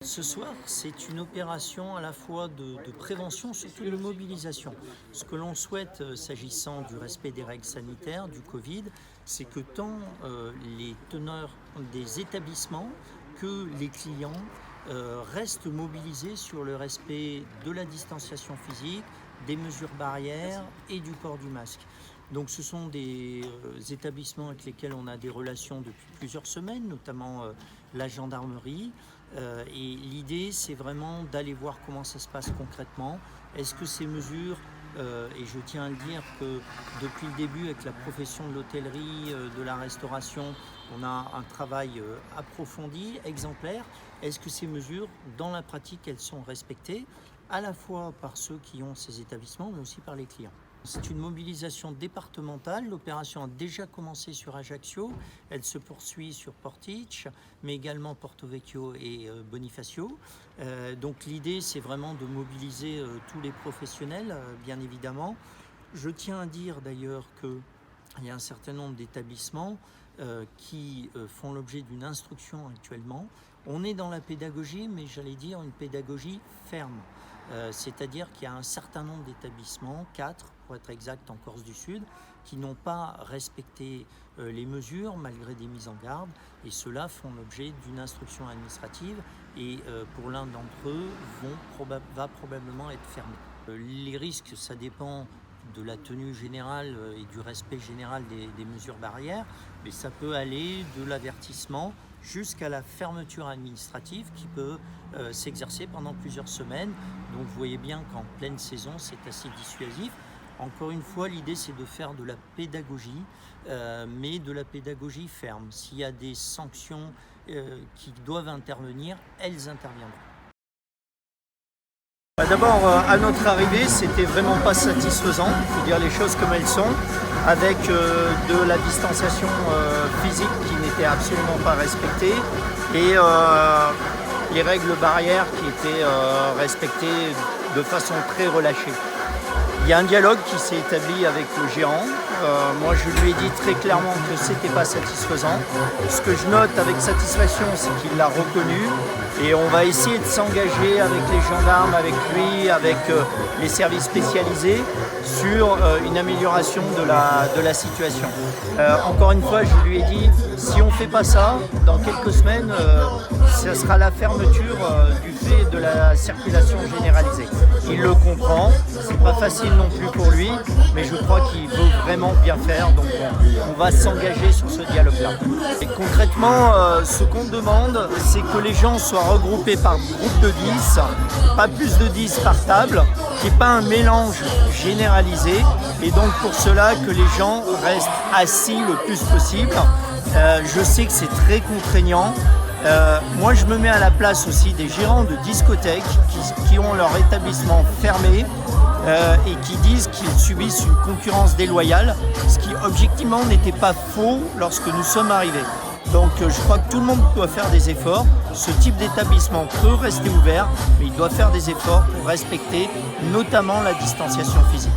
Ce soir, c'est une opération à la fois de prévention, surtout de mobilisation. Ce que l'on souhaite, s'agissant du respect des règles sanitaires, du Covid, c'est que tant les teneurs des établissements que les clients restent mobilisés sur le respect de la distanciation physique, des mesures barrières et du port du masque. Donc ce sont des établissements avec lesquels on a des relations depuis plusieurs semaines, notamment la gendarmerie. Et l'idée, c'est vraiment d'aller voir comment ça se passe concrètement. Est-ce que ces mesures, et je tiens à le dire que depuis le début avec la profession de l'hôtellerie, de la restauration, on a un travail approfondi, exemplaire. Est-ce que ces mesures, dans la pratique, elles sont respectées, à la fois par ceux qui ont ces établissements, mais aussi par les clients? C'est une mobilisation départementale. L'opération a déjà commencé sur Ajaccio. Elle se poursuit sur Portici, mais également Porto Vecchio et Bonifacio. Donc l'idée, c'est vraiment de mobiliser tous les professionnels, bien évidemment. Je tiens à dire d'ailleurs qu'il y a un certain nombre d'établissements qui font l'objet d'une instruction actuellement. On est dans la pédagogie, mais j'allais dire une pédagogie ferme. C'est-à-dire qu'il y a un certain nombre d'établissements, 4 pour être exact en Corse du Sud, qui n'ont pas respecté les mesures malgré des mises en garde, et ceux-là font l'objet d'une instruction administrative et pour l'un d'entre eux va probablement être fermé. Les risques, ça dépend de la tenue générale et du respect général des mesures barrières, mais ça peut aller de l'avertissement jusqu'à la fermeture administrative qui peut s'exercer pendant plusieurs semaines. Donc vous voyez bien qu'en pleine saison, c'est assez dissuasif. Encore une fois, l'idée, c'est de faire de la pédagogie, mais de la pédagogie ferme. S'il y a des sanctions qui doivent intervenir, elles interviendront. D'abord, à notre arrivée, c'était vraiment pas satisfaisant, il faut dire les choses comme elles sont, avec de la distanciation physique qui n'était absolument pas respectée et les règles barrières qui étaient respectées de façon très relâchée. Il y a un dialogue qui s'est établi avec le gérant. Moi, je lui ai dit très clairement que c'était pas satisfaisant. Ce que je note avec satisfaction, c'est qu'il l'a reconnu. Et on va essayer de s'engager avec les gendarmes, avec lui, avec les services spécialisés sur une amélioration de la situation. Encore une fois, je lui ai dit, si on ne fait pas ça, dans quelques semaines, ce sera la fermeture du fait de la circulation généralisée. Il le comprend, c'est pas facile non plus pour lui, mais je crois qu'il veut vraiment bien faire, donc on va s'engager sur ce dialogue-là. Et concrètement, ce qu'on demande, c'est que les gens soient regroupés par groupe de 10, pas plus de 10 par table, qu'il n'y ait pas un mélange généralisé, et donc pour cela que les gens restent assis le plus possible. Je sais que c'est très contraignant. Moi, je me mets à la place aussi des gérants de discothèques qui ont leur établissement fermé et qui disent qu'ils subissent une concurrence déloyale, ce qui objectivement n'était pas faux lorsque nous sommes arrivés. Donc je crois que tout le monde doit faire des efforts. Ce type d'établissement peut rester ouvert, mais il doit faire des efforts pour respecter notamment la distanciation physique.